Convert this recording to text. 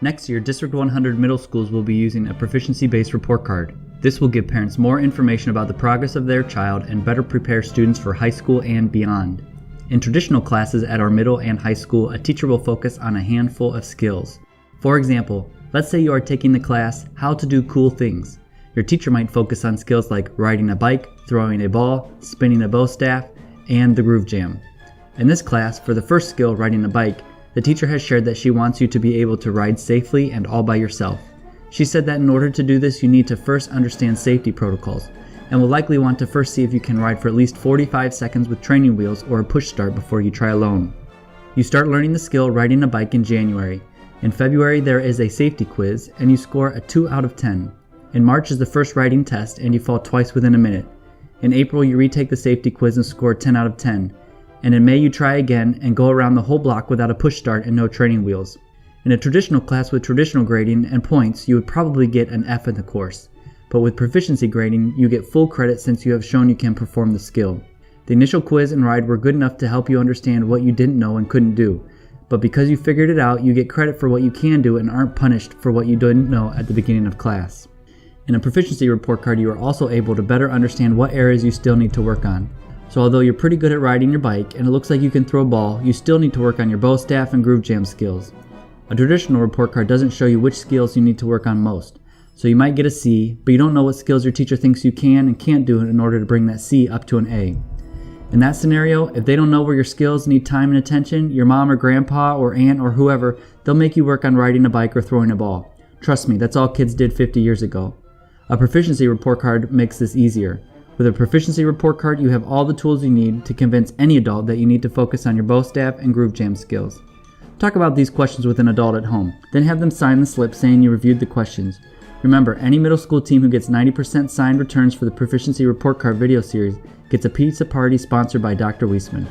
Next year, District 100 middle schools will be using a proficiency-based report card. This will give parents more information about the progress of their child and better prepare students for high school and beyond. In traditional classes at our middle and high school, a teacher will focus on a handful of skills. For example, let's say you are taking the class, How to Do Cool Things. Your teacher might focus on skills like riding a bike, throwing a ball, spinning a bow staff, and the groove jam. In this class, for the first skill, riding a bike, the teacher has shared that she wants you to be able to ride safely and all by yourself. She said that in order to do this, you need to first understand safety protocols, and will likely want to first see if you can ride for at least 45 seconds with training wheels or a push start before you try alone. You start learning the skill riding a bike in January. In February, there is a safety quiz, and you score a 2 out of 10. In March is the first riding test, and you fall twice within a minute. In April, you retake the safety quiz and score 10 out of 10. And in May, you try again and go around the whole block without a push start and no training wheels. In a traditional class with traditional grading and points, you would probably get an F in the course. But with proficiency grading, you get full credit since you have shown you can perform the skill. The initial quiz and ride were good enough to help you understand what you didn't know and couldn't do. But because you figured it out, you get credit for what you can do and aren't punished for what you didn't know at the beginning of class. In a proficiency report card, you are also able to better understand what areas you still need to work on. So although you're pretty good at riding your bike and it looks like you can throw a ball, you still need to work on your bow staff and groove jam skills. A traditional report card doesn't show you which skills you need to work on most. So you might get a C, but you don't know what skills your teacher thinks you can and can't do in order to bring that C up to an A. In that scenario, if they don't know where your skills need time and attention, your mom or grandpa or aunt or whoever, they'll make you work on riding a bike or throwing a ball. Trust me, that's all kids did 50 years ago. A proficiency report card makes this easier. With a proficiency report card, you have all the tools you need to convince any adult that you need to focus on your bow staff and groove jam skills. Talk about these questions with an adult at home, then have them sign the slip saying you reviewed the questions. Remember, any middle school team who gets 90% signed returns for the Proficiency Report Card video series gets a pizza party sponsored by Dr. Weisman.